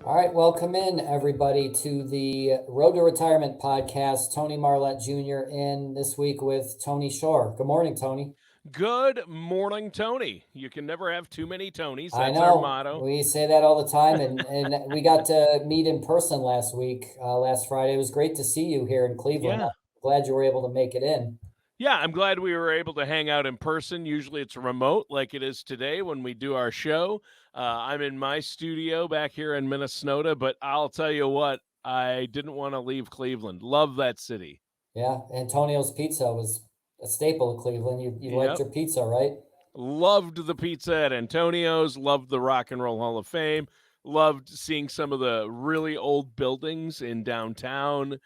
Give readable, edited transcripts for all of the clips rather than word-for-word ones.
All right, welcome in everybody to the Road to Retirement podcast. Tony Marlette Jr. in this week with Tony Shore. Good morning, Tony. Good morning, Tony. You can never have too many Tonys. I That's our know motto. we say that all the time, and we got to meet in person last week, last Friday. It was great to see you here in Cleveland. Yeah. I'm glad you were able to make it in. Yeah, I'm glad we were able to hang out in person. Usually it's remote like it is today when we do our show. I'm in my studio back here in Minnesota, but I'll tell you what, I didn't want to leave Cleveland. Love that city. Yeah, Antonio's Pizza was a staple of Cleveland. You liked Yep. your pizza, right? Loved the pizza at Antonio's, loved the Rock and Roll Hall of Fame, loved seeing some of the really old buildings in downtown,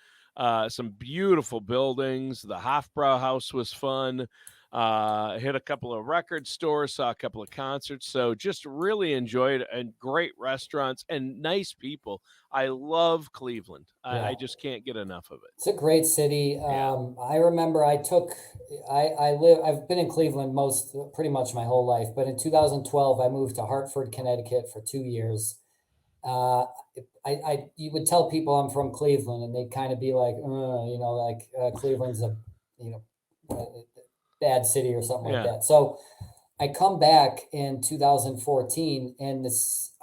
some beautiful buildings. The Hofbrauhaus was fun. Hit a couple of record stores, saw a couple of concerts. So just really enjoyed it, and great restaurants and nice people. I love Cleveland. Yeah. I just can't get enough of it. It's a great city. Yeah. I remember I've been in Cleveland pretty much my whole life, but in 2012 I moved to Hartford, Connecticut for 2 years. Uh, you would tell people I'm from Cleveland and they'd kind of be like, Cleveland's a bad city or something like Yeah. that. So I come back in 2014 and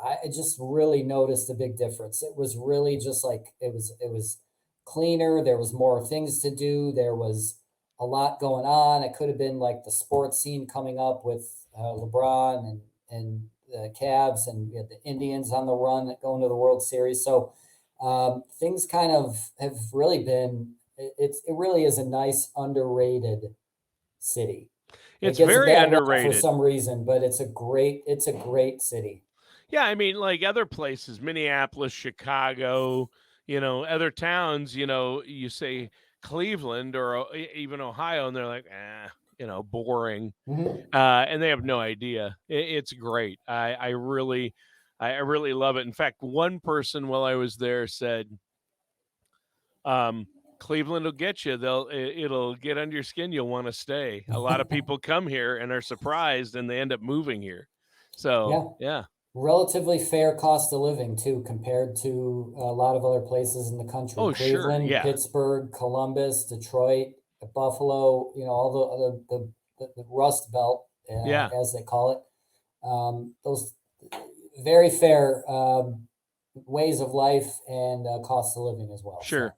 I just really noticed a big difference. It was really just like it was cleaner. There was more things to do. There was a lot going on. It could have been like the sports scene coming up with LeBron and the Cavs, and we had the Indians on the run going to the World Series. So things kind of have really been. It really is a nice underrated city. It It's gets a very bad rap for underrated. some reason, but it's a great city. Yeah, I mean, like other places, Minneapolis, Chicago, other towns, you say Cleveland or even Ohio, and they're like, boring. Mhm. And they have no idea. It's great. I really love it. In fact, one person while I was there said, Cleveland will get you. It'll get under your skin. You'll want to stay. A lot of people come here and are surprised, and they end up moving here. So yeah. Relatively fair cost of living too, compared to a lot of other places in the country. Oh, sure. Cleveland, Yeah. Pittsburgh, Columbus, Detroit, Buffalo. All the Rust Belt, as they call it. Those very fair ways of life and cost of living as well. Sure. So.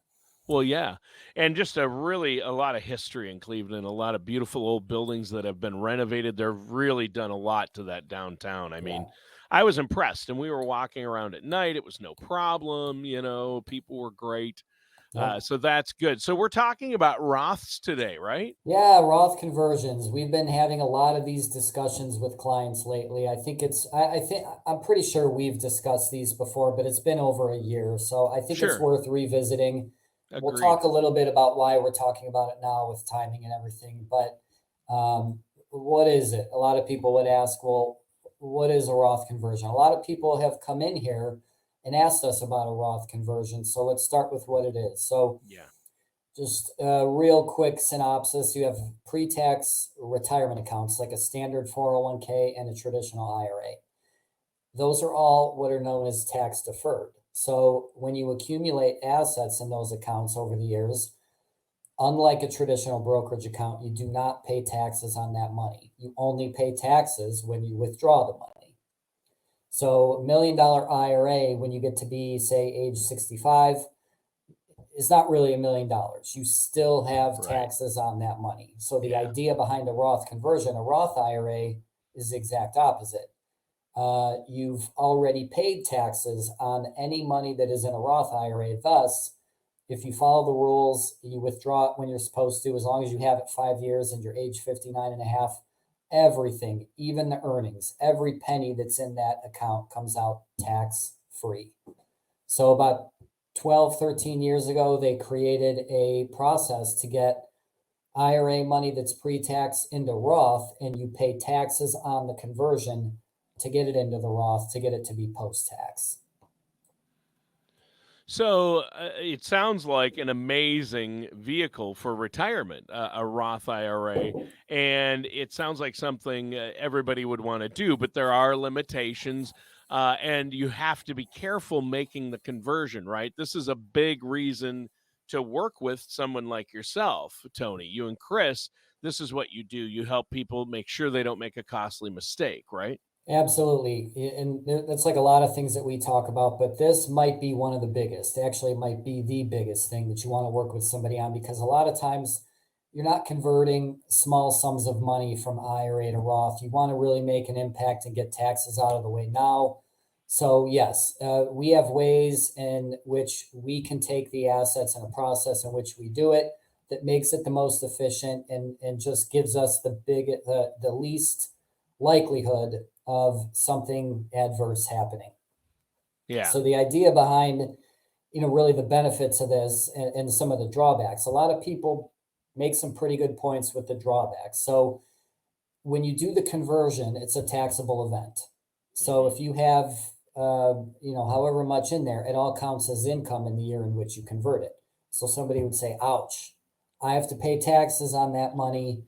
Well, yeah. And just a lot of history in Cleveland, a lot of beautiful old buildings that have been renovated. They've really done a lot to that downtown. I mean, I was impressed, and we were walking around at night. It was no problem. People were great. So that's good. So we're talking about Roths today, right? Yeah, Roth conversions. We've been having a lot of these discussions with clients lately. I think I'm pretty sure we've discussed these before, but it's been over a year. So I think it's worth revisiting. Agreed. We'll talk a little bit about why we're talking about it now with timing and everything. But what is it? A lot of people would ask, well, what is a Roth conversion? A lot of people have come in here and asked us about a Roth conversion. So let's start with what it is. So just a real quick synopsis. You have pre-tax retirement accounts like a standard 401k and a traditional IRA. Those are all what are known as tax deferred. So when you accumulate assets in those accounts over the years, unlike a traditional brokerage account, you do not pay taxes on that money. You only pay taxes when you withdraw the money. So $1 million IRA, when you get to be, say, age 65, is not really $1 million. You still have taxes on that money. So the idea behind a Roth conversion, a Roth IRA, is the exact opposite. You've already paid taxes on any money that is in a Roth IRA. Thus, if you follow the rules, you withdraw it when you're supposed to, as long as you have it 5 years and you're age 59 and a half, everything, even the earnings, every penny that's in that account comes out tax free. So about 12, 13 years ago, they created a process to get IRA money that's pre-tax into Roth, and you pay taxes on the conversion to get it into the Roth, to get it to be post-tax. So it sounds like an amazing vehicle for retirement, a Roth IRA, and it sounds like something everybody would want to do, but there are limitations. and you have to be careful making the conversion, right? This is a big reason to work with someone like yourself, Tony. You and Chris, this is what you do. You help people make sure they don't make a costly mistake, right? Absolutely. And that's like a lot of things that we talk about, but this might be one of the biggest. Actually, it might be the biggest thing that you want to work with somebody on, because a lot of times you're not converting small sums of money from IRA to Roth. You want to really make an impact and get taxes out of the way now. So, yes, we have ways in which we can take the assets and a process in which we do it that makes it the most efficient, and just gives us the least likelihood of something adverse happening. Yeah. So the idea behind, really the benefits of this, and some of the drawbacks, a lot of people make some pretty good points with the drawbacks. So when you do the conversion, it's a taxable event. So if you have, however much in there, it all counts as income in the year in which you convert it. So somebody would say, ouch, I have to pay taxes on that money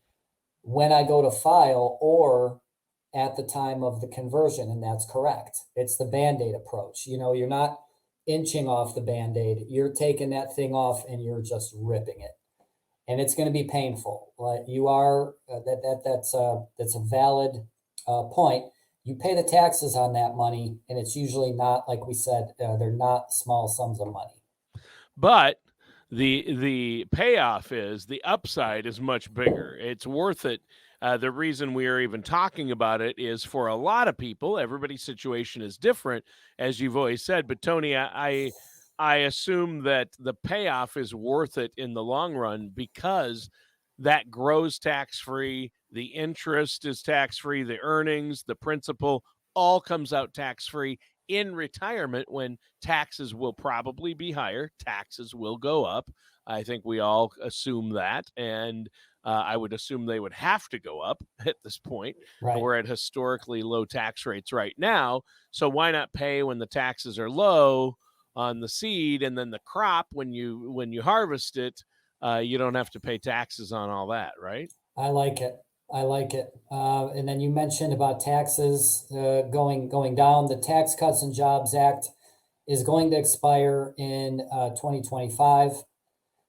when I go to file, or at the time of the conversion. And that's correct. It's the Band-Aid approach. You're not inching off the Band-Aid. You're taking that thing off and you're just ripping it. And it's going to be painful. But you are that's a valid point. You pay the taxes on that money, and it's usually not, like we said, they're not small sums of money. But the payoff is the upside is much bigger. It's worth it. The reason we are even talking about it is, for a lot of people, everybody's situation is different, as you've always said. But Tony, I assume that the payoff is worth it in the long run, because that grows tax free. The interest is tax free. The earnings, the principal, all comes out tax free. In retirement, when taxes will probably be higher, taxes will go up. I think we all assume that. And I would assume they would have to go up at this point. Right. We're at historically low tax rates right now. So why not pay when the taxes are low on the seed, and then the crop, when you harvest it, you don't have to pay taxes on all that, right? I like it. I like it. And then you mentioned about taxes going down. The Tax Cuts and Jobs Act is going to expire in 2025.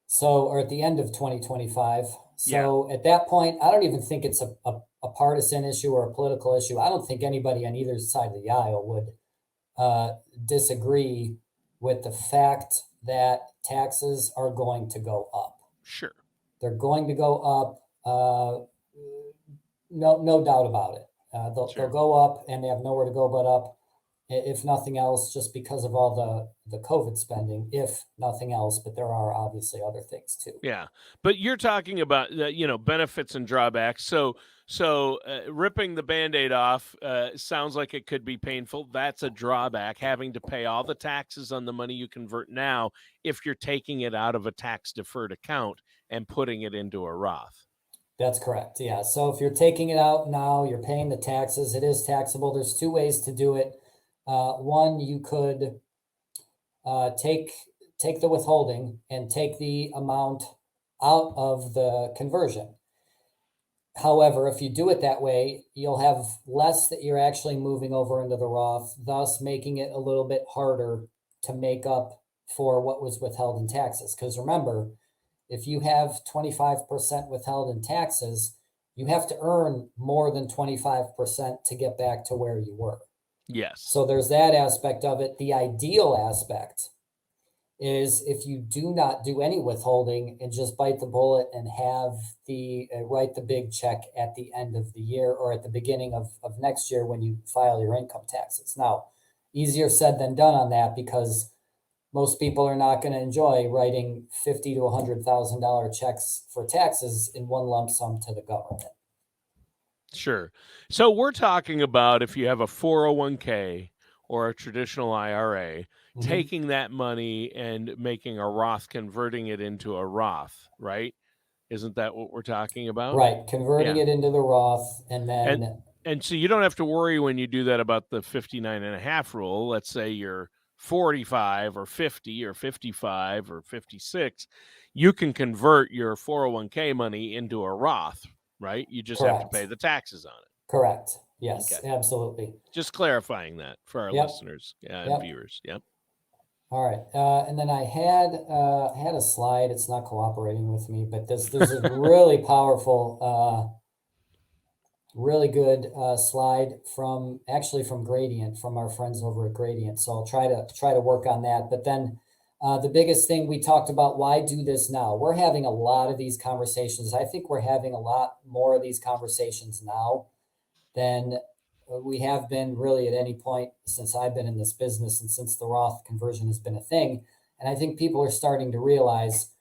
So, or at the end of 2025. So at that point, I don't even think it's a partisan issue or a political issue. I don't think anybody on either side of the aisle would disagree with the fact that taxes are going to go up. Sure. They're going to go up. No doubt about it. They'll go up, and they have nowhere to go but up, if nothing else, just because of all the COVID spending, if nothing else. But there are obviously other things too. Yeah, but you're talking about benefits and drawbacks. So ripping the Band-Aid off sounds like it could be painful. That's a drawback, having to pay all the taxes on the money you convert now, if you're taking it out of a tax deferred account and putting it into a Roth. That's correct. Yeah. So if you're taking it out now, you're paying the taxes. It is taxable. There's two ways to do it. One, you could take the withholding and take the amount out of the conversion. However, if you do it that way, you'll have less that you're actually moving over into the Roth, thus making it a little bit harder to make up for what was withheld in taxes. Because remember, if you have 25% withheld in taxes, you have to earn more than 25% to get back to where you were. Yes. So there's that aspect of it. The ideal aspect is if you do not do any withholding and just bite the bullet and have write the big check at the end of the year, or at the beginning of next year when you file your income taxes. Now, easier said than done on that, because most people are not going to enjoy writing $50,000 to $100,000 checks for taxes in one lump sum to the government. Sure. So we're talking about, if you have a 401k or a traditional IRA, taking that money and making a Roth, converting it into a Roth, right? Isn't that what we're talking about? Right. Converting it into the Roth, and then. And so you don't have to worry when you do that about the 59.5 rule. Let's say you're 45 or 50 or 55 or 56. You can convert your 401k money into a Roth, right? You just have to pay the taxes on it. Correct. Yes, Okay. absolutely. Just clarifying that for our Yep. listeners and Yep. viewers. Yep. All right. And then I had a slide. It's not cooperating with me, but there's a really powerful, really good slide from Gradient, from our friends over at Gradient. So I'll try to work on that. But then the biggest thing we talked about, why do this now? We're having a lot of these conversations. I think we're having a lot more of these conversations now than we have been really at any point since I've been in this business and since the Roth conversion has been a thing. And I think people are starting to realize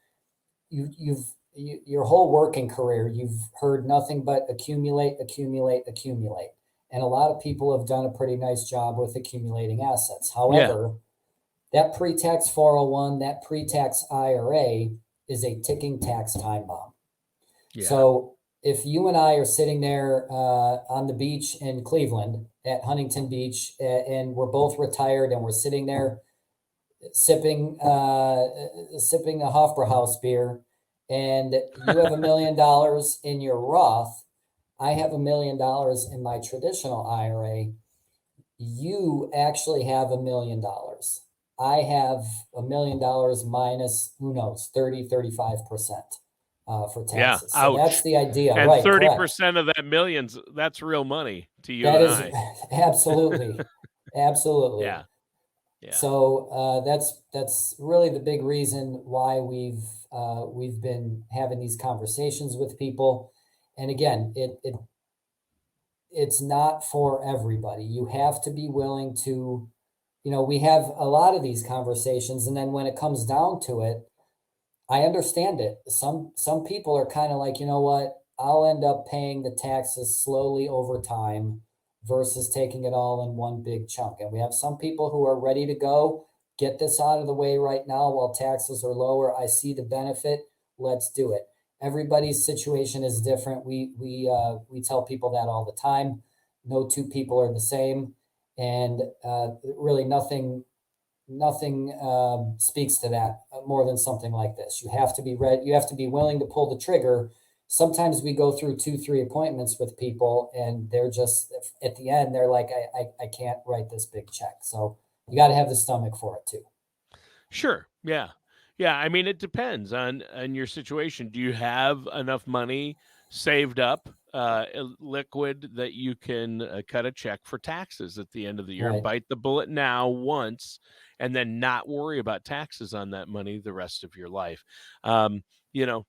your whole working career, you've heard nothing but accumulate, accumulate, accumulate. And a lot of people have done a pretty nice job with accumulating assets. Yeah. However, that pre-tax 401, that pre-tax IRA is a ticking tax time bomb. Yeah. So if you and I are sitting there on the beach in Cleveland at Huntington Beach, and we're both retired, and we're sitting there sipping a Hofbrauhaus beer, and you have $1 million in your Roth, I have $1 million in my traditional IRA. You actually have $1 million. I have $1 million minus, who knows, 30-35%. For Yeah. taxes. So Ouch. that's the idea, And right? 30% of that millions, that's real money to you That and is I. absolutely, absolutely. Yeah. Yeah. So that's really the big reason why we've been having these conversations with people. And again, it's not for everybody. You have to be willing to, we have a lot of these conversations, and then when it comes down to it, I understand it. Some people are kind of like, you know what? I'll end up paying the taxes slowly over time versus taking it all in one big chunk. And we have some people who are ready to go, get this out of the way right now while taxes are lower. I see the benefit. Let's do it. Everybody's situation is different. We tell people that all the time. No two people are the same, and really nothing speaks to that more than something like this. You have to be ready. You have to be willing to pull the trigger. Sometimes we go through 2-3 appointments with people, and they're just, at the end, they're like, I can't write this big check. So you got to have the stomach for it too. Sure. Yeah. Yeah. I mean, it depends on your situation. Do you have enough money saved up, liquid, that you can cut a check for taxes at the end of the year, Right. bite the bullet now once, and then not worry about taxes on that money the rest of your life?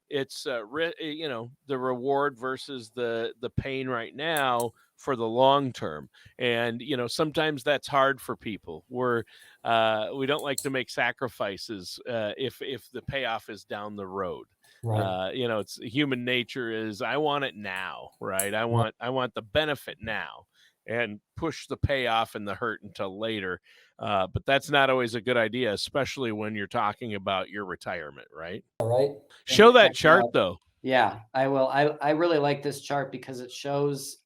It's the reward versus the pain right now for the long term. And sometimes that's hard for people. We don't like to make sacrifices if the payoff is down the road. Right. It's human nature is, I want it now, right? I Right. want the benefit now, and push the payoff and the hurt until later. But that's not always a good idea, especially when you're talking about your retirement, right? Right. Show that Check it chart out. though. Yeah, I will. I really like this chart because it shows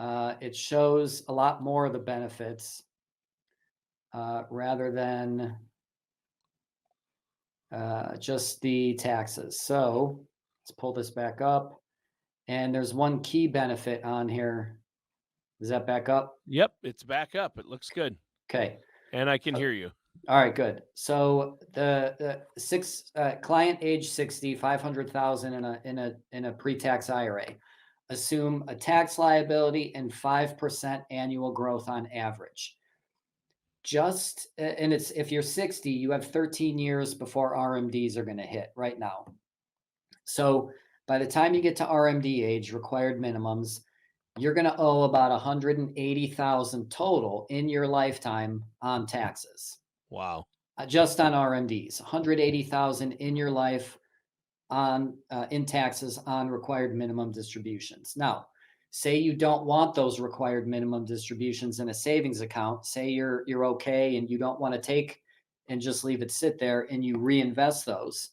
a lot more of the benefits rather than just the taxes. So let's pull this back up. And there's one key benefit on here. Is that back up? Yep, it's back up. It looks good. Okay. And I can hear you. All right, good. So the client age 60, 500,000 in a pre-tax IRA. Assume a tax liability and 5% annual growth on average. And it's, if you're 60, you have 13 years before RMDs are going to hit right now. So by the time you get to RMD age, required minimums, you're going to owe about 180,000 total in your lifetime on taxes. Wow. Just on RMDs, 180,000 in your life on in taxes on required minimum distributions. Now, say you don't want those required minimum distributions in a savings account. Say you're okay and you don't want to take and just leave it sit there, and you reinvest those.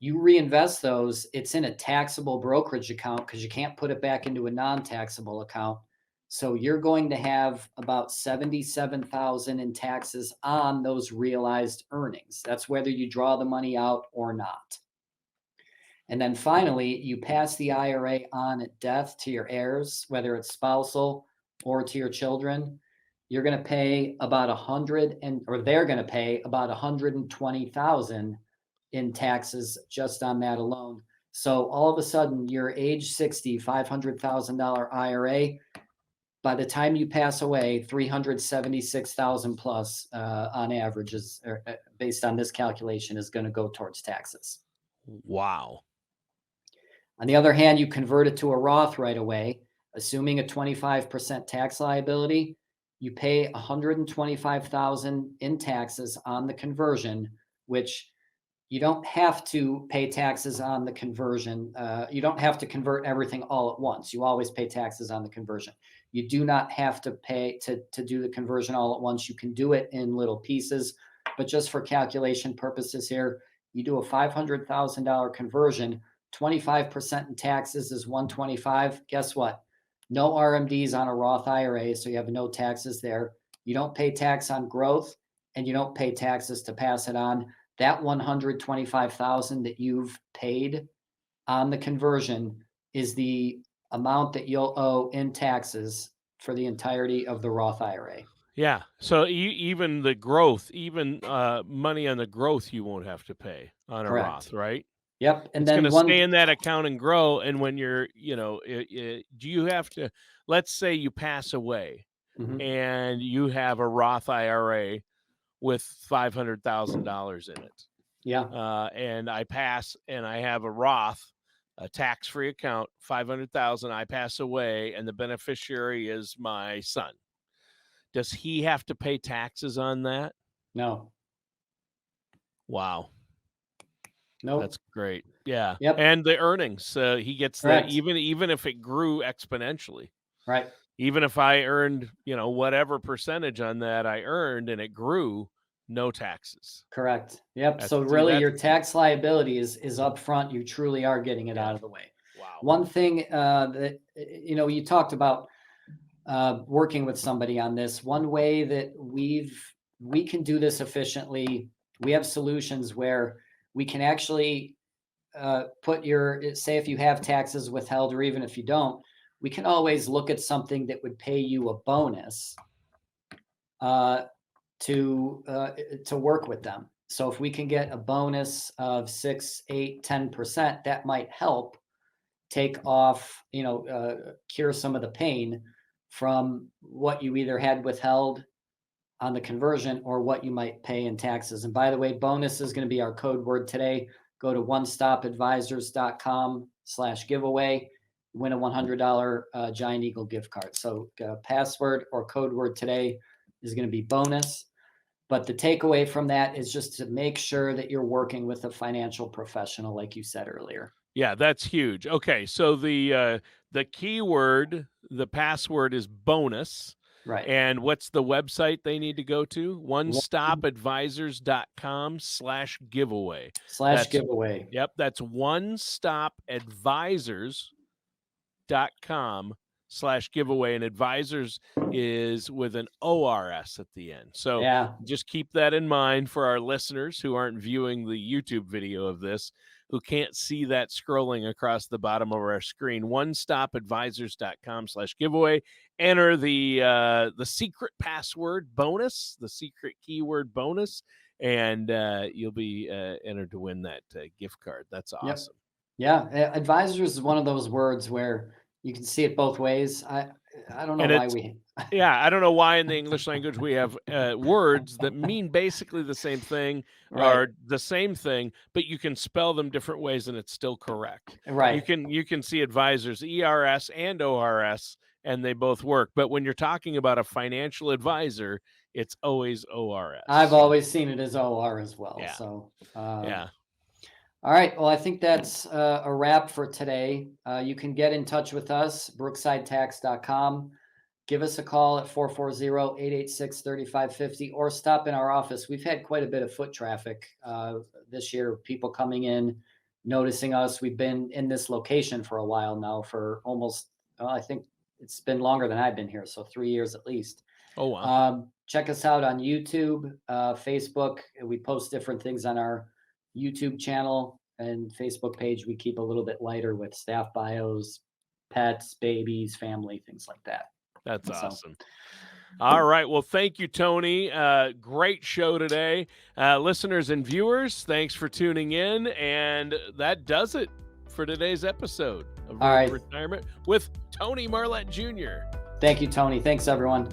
It's in a taxable brokerage account because you can't put it back into a non-taxable account. So you're going to have about 77,000 in taxes on those realized earnings. That's whether you draw the money out or not. And then finally, you pass the IRA on at death to your heirs, whether it's spousal or to your children. You're going to pay about they're going to pay about 120,000 in taxes just on that alone. So all of a sudden, your age 60, $500,000 IRA, by the time you pass away, 376,000 plus on average is based on this calculation is going to go towards taxes. Wow. On the other hand, you convert it to a Roth right away, assuming a 25% tax liability, you pay 125,000 in taxes on the conversion, which you don't have to pay taxes on the conversion. You don't have to convert everything all at once. You always pay taxes on the conversion. You do not have to pay to do the conversion all at once. You can do it in little pieces, but just for calculation purposes here, you do a $500,000 conversion, 25% in taxes is 125. Guess what? No RMDs on a Roth IRA, so you have no taxes there. You don't pay tax on growth, and you don't pay taxes to pass it on. That 125,000 that you've paid on the conversion is the amount that you'll owe in taxes for the entirety of the Roth IRA. Yeah. So even the growth, even money on the growth, you won't have to pay on a Correct. Roth, right? Yep. And It's going then to stay in that account and grow. And when you're, do you have to, let's say you pass away Mhm. and you have a Roth IRA with $500,000 in it. Yeah. And I pass and I have a Roth, a tax-free account, 500,000, I pass away and the beneficiary is my son. Does he have to pay taxes on that? No. Wow. Nope. That's great. Yeah. Yep. And the earnings, he gets Correct. even if it grew exponentially. Right. Even if I earned, whatever percentage on that I earned and it grew, no taxes. Correct. Yep. That's- So see, really that's- your tax liability is up front. You truly are getting it out of the way. Wow. One thing that, you talked about working with somebody on this. One way that we can do this efficiently, we have solutions where we can actually put say if you have taxes withheld or even if you don't, we can always look at something that would pay you a bonus to work with them. So if we can get a bonus of 6, 8, 10%, that might help take off, cure some of the pain from what you either had withheld on the conversion or what you might pay in taxes. And by the way, bonus is going to be our code word today. Go to onestopadvisors.com/giveaway, win a $100 Giant Eagle gift card. So password or code word today is going to be bonus. But the takeaway from that is just to make sure that you're working with a financial professional, like you said earlier. Yeah, that's huge. Okay, so the keyword, the password is bonus. Right. And what's the website they need to go to? OneStopAdvisors.com/giveaway. /giveaway. Yep, that's OneStopAdvisors.com/giveaway, and advisors is with an ORS at the end. So Yeah. just keep that in mind for our listeners who aren't viewing the YouTube video of this, who can't see that scrolling across the bottom of our screen. OneStopAdvisors.com/giveaway. Enter the secret password bonus, the secret keyword bonus, and you'll be entered to win that gift card. That's awesome. Yeah, advisors is one of those words where you can see it both ways. I don't know And why it's- Yeah, I don't know why in the English language we have words that mean basically the same thing Right. or the same thing, but you can spell them different ways and it's still correct. Right. You can see advisors, ERS and ORS, and they both work. But when you're talking about a financial advisor, it's always ORS. I've always seen it as OR as well. Yeah. So Yeah. All right. Well, I think that's a wrap for today. You can get in touch with us, brooksidetax.com. Give us a call at 440-886-3550 or stop in our office. We've had quite a bit of foot traffic this year, people coming in, noticing us. We've been in this location for a while now for almost, I think it's been longer than I've been here. So 3 years at least. Oh, wow. Check us out on YouTube, Facebook. We post different things on our YouTube channel. and Facebook page, we keep a little bit lighter with staff bios, pets, babies, family, things like that. That's So- awesome. All right. Well, thank you, Tony. Great show today. Listeners and viewers, thanks for tuning in. And that does it for today's episode of All right. Retirement with Tony Marlette Jr. Thank you, Tony. Thanks, everyone.